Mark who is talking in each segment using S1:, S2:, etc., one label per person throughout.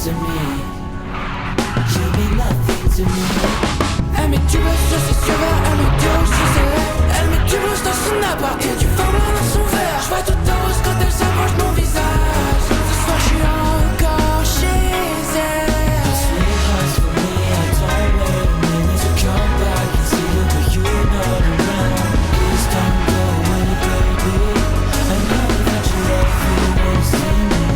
S1: to me. You mean nothing to me. Elle met du buzz sur ses cheveux, elle met du rouge sur ses lèvres. Elle met du blues dans son appart et du feu blanc dans son verre. J'vois tout en rose quand elle s'approche mon visage. Ce soir j'suis encore chez elle. The sweetheart's for me, I don't wait a minute to come back and see you, but you're not around. Please don't go away, baby. I know that you love me when you see me.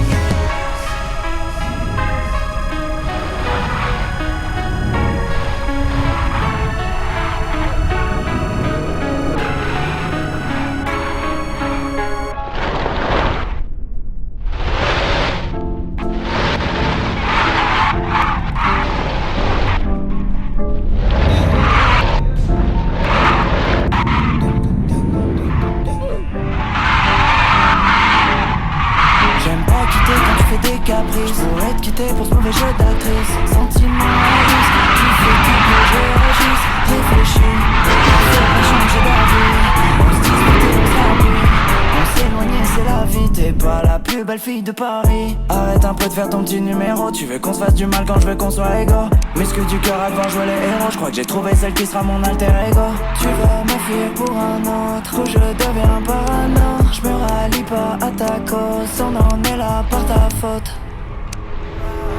S2: J'pourrais te quitter pour ce mauvais jeu d'actrice. Sentiment à risque, tu fais tout que je réagisse. Réfléchis, fais changer d'avis. On se disputait, on s'appuie. On s'éloignait, c'est la vie. T'es pas la plus belle fille de Paris. Arrête un peu de faire ton petit numéro. Tu veux qu'on se fasse du mal quand je veux qu'on soit égaux. Muscle du cœur avant jouer les héros. J'crois que j'ai trouvé celle qui sera mon alter ego. Tu vas m'enfuir pour un autre où je deviens parano. J'me rallie pas à ta cause. On en est là par ta faute.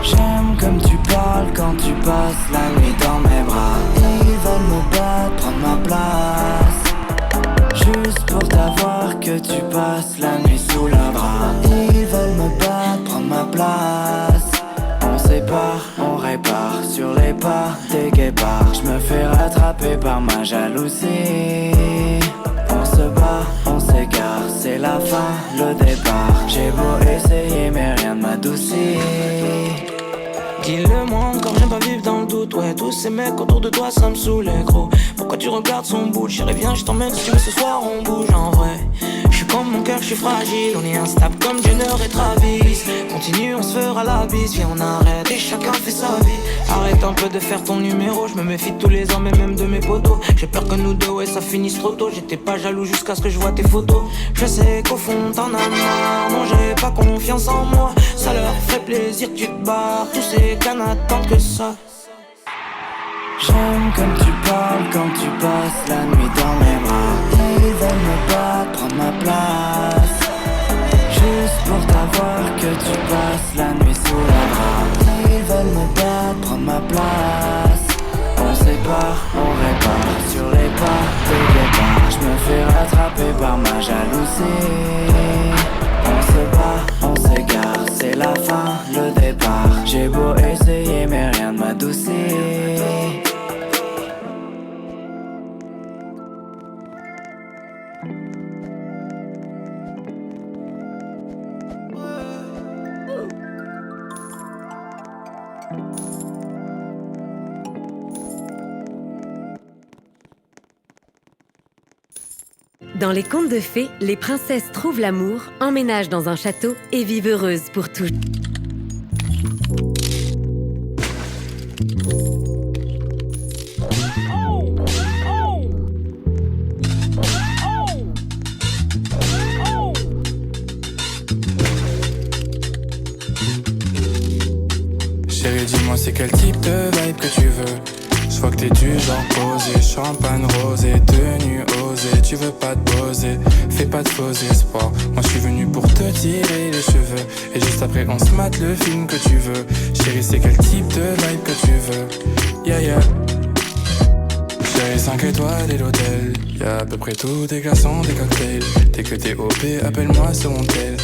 S2: J'aime comme tu parles quand tu passes la nuit dans mes bras. Ils veulent me battre, prendre ma place. Juste pour t'avoir que tu passes la nuit sous le bras. Ils veulent me battre, prendre ma place. On sépare, on répare sur les pas des guépards. J'me fais rattraper par ma jalousie. On se bat, on s'égare, c'est la fin, le départ. J'ai beau essayer mais rien ne m'adoucit.
S1: Dis-le-moi encore, j'aime pas vivre dans le doute. Ouais, tous ces mecs autour de toi, ça me saoule, gros. Pourquoi tu regardes son bout? Chérie, viens, je t'emmène si tu veux, ce soir on bouge en vrai. Je suis comme mon cœur, je suis fragile. On est instable comme Jenner et Travis. Continue, on se fera la bise. Viens, on arrête et chacun fait sa vie. Arrête un peu de faire ton numéro. Je me méfie de tous les hommes et même de mes potos. J'ai peur que nous deux, ouais, ça finisse trop tôt. J'étais pas jaloux jusqu'à ce que je vois tes photos. Je sais qu'au fond t'en as marre. Non, j'ai pas confiance en moi. Ça leur fait plaisir que tu te barres. Tous ces qu'à n'attendre que ça.
S2: J'aime comme tu parles quand tu passes la nuit dans mes bras. Ils veulent me battre, prendre ma place. Juste pour t'avoir que tu passes la nuit sous la bras. Ils veulent me battre, prendre ma place. On sépare, on répare sur les pas des guépards. J'me fais rattraper par ma jalousie. On se bat, on s'égare, c'est la fin, le départ. J'ai beau essayer mais rien ne m'adoucit.
S3: Dans les contes de fées, les princesses trouvent l'amour, emménagent dans un château et vivent heureuses pour toujours.
S4: Chérie, dis-moi c'est quel type de vibe que tu veux. Je vois que t'es du genre posé, champagne rosé, tenue osée. Tu veux pas te poser, fais pas de faux espoirs. Moi je suis venu pour te tirer les cheveux. Et juste après on se mate le film que tu veux. Chérie, c'est quel type de vibe que tu veux. Yeah yeah. Chérie, 5 étoiles et l'hôtel. Y'a à peu près tout, des glaçons, des cocktails. Dès que t'es OP, appelle-moi sur mon tel.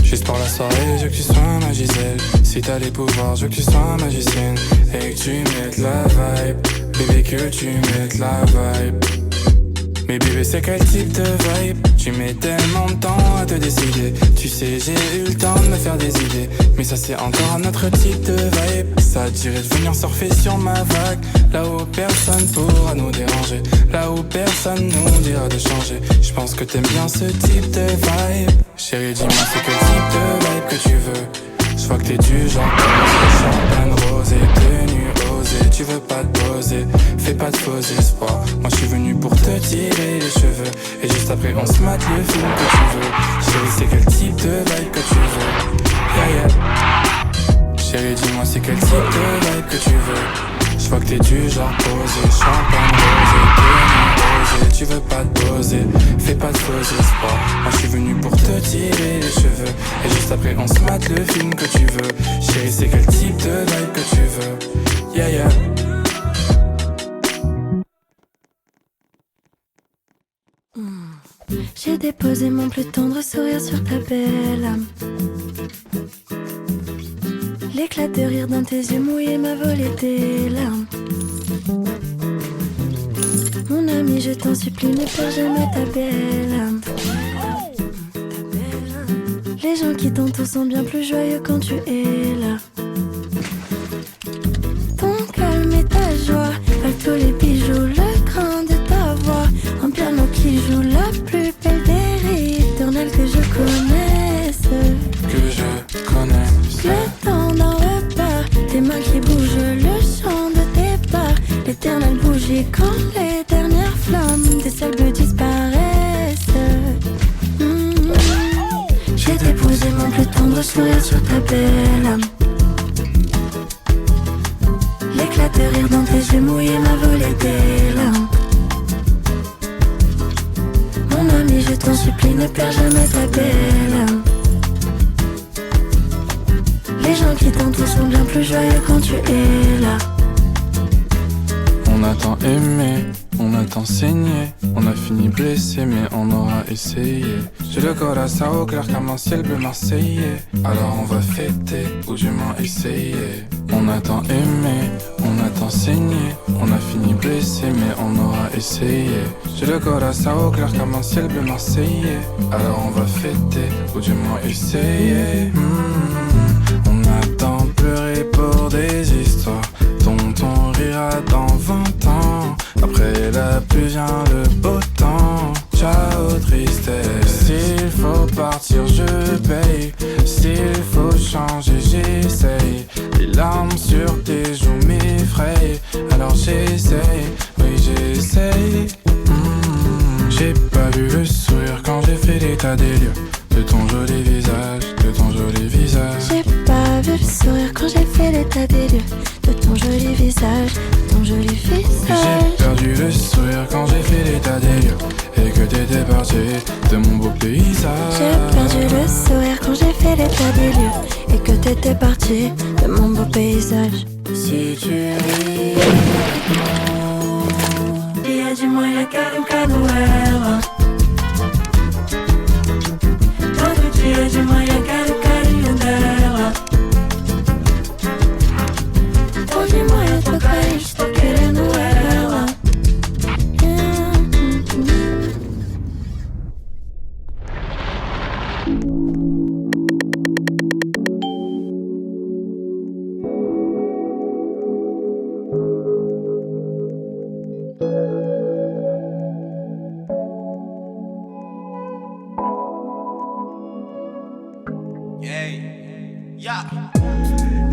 S4: Juste pour la soirée, je veux que tu sois ma Gisèle. Si t'as les pouvoirs, je veux que tu sois magicienne. Et que tu mettes la vibe, bébé, que tu mettes la vibe. Mais bébé, c'est quel type de vibe? Tu mets tellement de temps à te décider. Tu sais, j'ai eu le temps de me faire des idées. Mais ça c'est encore un autre type de vibe. Ça te dirait de venir surfer sur ma vague. Là où personne pourra nous déranger. Là où personne nous dira de changer. Je pense que t'aimes bien ce type de vibe. Chérie, dis-moi c'est quel type de vibe que tu veux. Je vois que t'es du genre champagne rosé, tenue osée. tu veux pas te poser. Fais pas de faux espoirs. Moi je suis venu pour te tirer les cheveux. Et juste après on se mate le film que tu veux. Chérie, c'est quel type de vibe que tu veux? Yeah, yeah. Chérie, dis-moi c'est quel type de vibe que tu veux. Je vois que t'es du genre posé, champagne rosé, rosé. Tu veux pas te poser, fais pas de faux espoirs. Moi je suis venu pour te tirer les cheveux. Et juste après on se mate le film que tu veux. Chérie, c'est quel type de vibe que tu veux? Yeah, yeah.
S2: J'ai déposé mon plus tendre sourire sur ta belle âme. L'éclat de rire dans tes yeux mouillés m'a volé tes larmes. Mon ami, je t'en supplie, ne perds jamais ta belle âme. Les gens qui t'entourent sont bien plus joyeux quand tu es là. Ton calme et ta joie valent tous les bijoux, le grain de ta voix. Un piano qui joue la plus belle des ritournelles que je connaisse. Le temps d'un repas, tes mains qui bougent, le chant de tes pas. L'éternelle bougie quand les dernières flammes des salves disparaissent. J'ai déposé mon plus tendre sourire sur ta belle âme. L'éclat de rire dans tes yeux mouillés m'a volé tes larmes. Mon ami, je t'en supplie, ne perds jamais ta belle âme. Les gens qui t'entourent sont bien plus joyeux quand tu es là.
S4: On a tant aimé, on a tant saigné. On a fini blessé mais on aura essayé. J'ai le corps à ça au clair comme un ciel bleu marseillais. Alors on va fêter ou du moins essayer. On a tant aimé, on a tant saigné. On a fini blessé mais on aura essayé. J'ai le corps à ça au clair comme un ciel bleu marseillais. Alors on va fêter ou du moins essayer. On a tant pleuré pour des histoires dont on rira dans 20 ans. Après la pluie vient le beau temps. Ciao tristesse. S'il faut partir je paye. S'il faut changer j'essaye. Les larmes sur tes joues m'effrayent. Alors j'essaye, oui j'essaye. J'ai pas vu le sourire quand j'ai fait l'état des lieux. De ton joli visage, de ton joli visage.
S2: J'ai pas vu le sourire quand j'ai fait l'état des lieux. De ton joli visage, de ton joli visage.
S4: J'ai perdu le sourire quand j'ai fait l'état des lieux. Et que t'étais parti de mon beau paysage.
S2: J'ai perdu le sourire quand j'ai fait l'état des lieux. Et que t'étais parti de mon beau paysage.
S4: Si tu ris,
S2: Dia de manhã quero canuela. Todo dia de manhã quero carinho dela. Todo de manhã eu tô carente, tô querendo ela.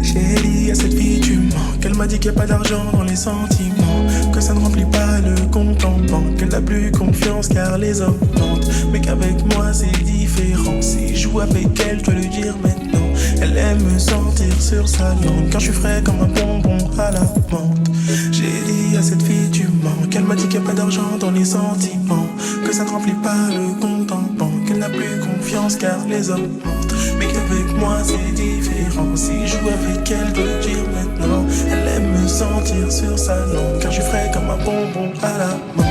S5: J'ai dit à cette fille tu mens, qu'elle m'a dit qu'il n'y a pas d'argent dans les sentiments, que ça ne remplit pas le compte en banque, qu'elle n'a plus confiance car les hommes mentent, mais qu'avec moi c'est différent. Si je joue avec elle, je dois le dire maintenant. Elle aime me sentir sur sa langue quand je suis frais comme un bonbon à la menthe. J'ai dit à cette fille tu mens, qu'elle m'a dit qu'il n'y a pas d'argent dans les sentiments, que ça ne remplit pas le compte en banque, qu'elle n'a plus confiance car les hommes mentent, mais qu'avec moi c'est différent. Si je joue avec elle, je dois le dire maintenant. Elle aime me sentir sur sa langue car je suis frais comme un bonbon à la menthe.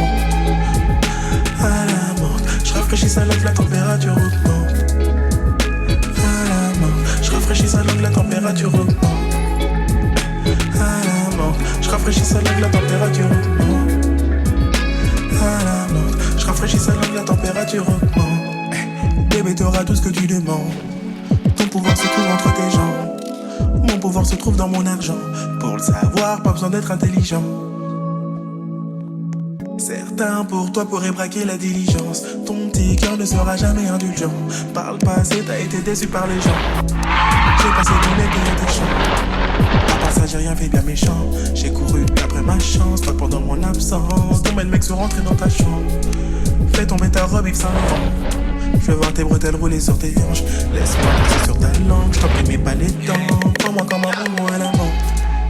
S5: À la menthe, je rafraîchis sa langue, la température augmente. À la menthe, je rafraîchis sa langue, la température augmente. À la menthe, je rafraîchis sa langue, la température augmente. À la menthe, je rafraîchis sa langue, la température augmente. Bébé, t'auras tout ce que tu demandes. Ton pouvoir se trouve entre tes jambes. Mon pouvoir se trouve dans mon argent. Pour le savoir, pas besoin d'être intelligent. Certains pour toi pourraient braquer la diligence. Ton petit cœur ne sera jamais indulgent. Par le passé, t'as été déçu par les gens. J'ai passé tout l'été à tes champs. À part ça j'ai rien fait bien méchant. J'ai couru après ma chance, toi pendant mon absence. Combien de mecs sont rentrés dans ta chambre? Fais tomber ta robe Yves Saint Laurent. Je veux voir tes bretelles rouler sur tes hanches. Laisse-moi passer sur ta langue, je t'en prie mets pas les dents. Prends-moi comme un bonbon à la menthe.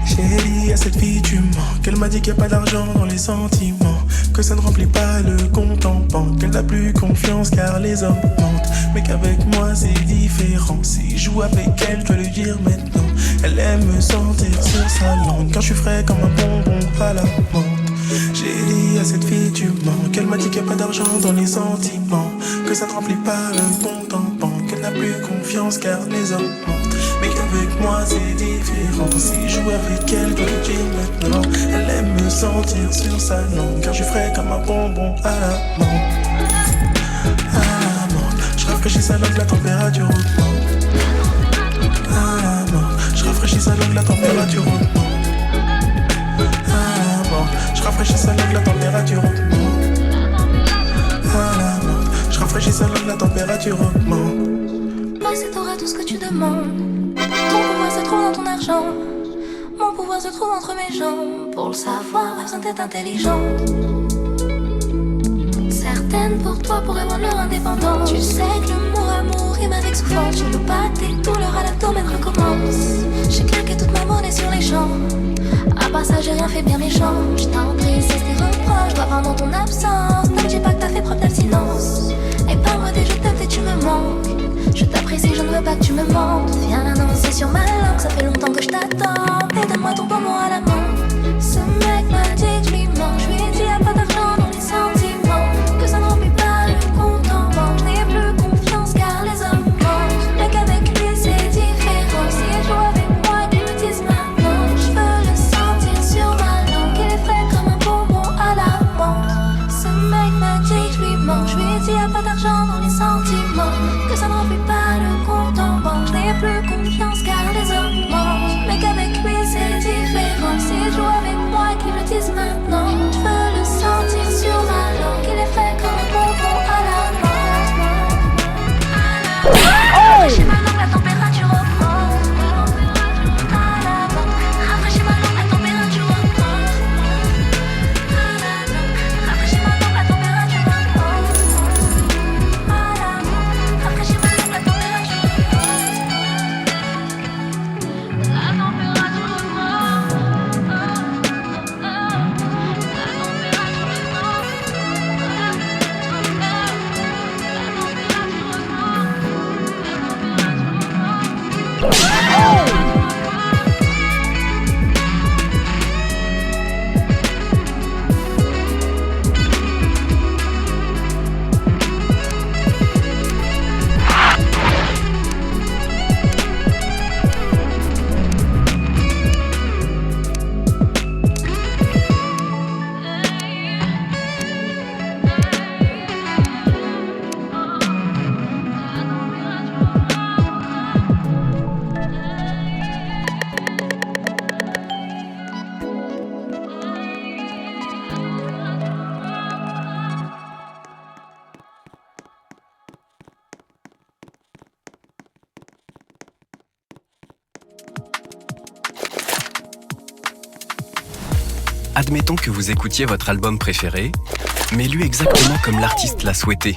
S5: Chérie, à cette fille tu mens. Qu'elle m'a dit qu'il n'y a pas d'argent dans les sentiments, que ça ne remplit pas le compte en banque, qu'elle n'a plus confiance car les hommes mentent, mais qu'avec moi c'est différent. Si je joue avec elle, je dois lui dire maintenant. Elle aime me sentir sur sa langue, quand je suis frais comme un bonbon à la menthe. J'ai dit à cette fille tu mens, qu'elle m'a dit qu'il n'y a pas d'argent dans les sentiments, que ça ne remplit pas le compte en banque, qu'elle n'a plus confiance car les hommes mentent, mais qu'avec moi c'est différent. Si je joue avec elle, je dois lui dire maintenant. Elle aime me sentir sur sa langue, car je suis frais comme un bonbon à la menthe. À la menthe, je rafraîchis sa langue, la température augmente. À la menthe, je rafraîchis sa langue, la température augmente. Je rafraîchis sa langue, la température augmente. À la menthe, je rafraîchis sa langue, la température augmente.
S6: Moi c'est t'auras tout ce que tu demandes. Ton pouvoir se trouve dans ton argent, mon pouvoir se trouve entre mes jambes. Pour le savoir, pas besoin d'être intelligente. Certaines pour toi pourraient rendre leur indépendance. Tu sais que le mot amour rime avec souffrance. Je veux pas tes douleurs à l'abdomen recommence. J'ai claqué toute ma monnaie sur les champs. À part ça j'ai rien fait bien méchant. Je t'en prie c'est tes reproches, je dois vendre ton absence. Ne me dis pas que t'as fait preuve d'abstinence. Et parle-moi des je t'aime et tu me manques. Je t'apprécie, je ne veux pas que tu me mentes. Viens danser sur ma langue, ça fait longtemps que je t'attends. Et donne-moi ton bon mot à la main. Ce mec m'a dit que je lui mens. Je lui ai dit y'a pas d'argent dans les sentiments, que ça ne remplit pas le compte en banque. Je n'ai plus confiance car les hommes mentent, mais qu'avec lui c'est différent. Si elle joue avec moi, qu'ils me disent maintenant. Je veux le sentir sur ma langue, il est frais comme un bonbon à la menthe. Ce mec m'a dit que je lui mens. Je lui ai dit y'a pas d'argent dans les sentiments, que ça ne remplit pas le compte en banque. Je n'ai plus confiance car les hommes mentent, mais qu'avec lui c'est différent. Si elle joue avec moi, qu'ils me disent maintenant. Je veux le sentir sur ma langue, il est frais comme un bonbon à la menthe. Rafraîchis ma langue, la température augmente. À la menthe, rafraîchis ma langue, la température augmente. À la menthe, rafraîchis ma langue, la température augmente. À la menthe, rafraîchis ma langue, la température augmente. La température
S7: Admettons que vous écoutiez votre album préféré, mais lu exactement comme l'artiste l'a souhaité,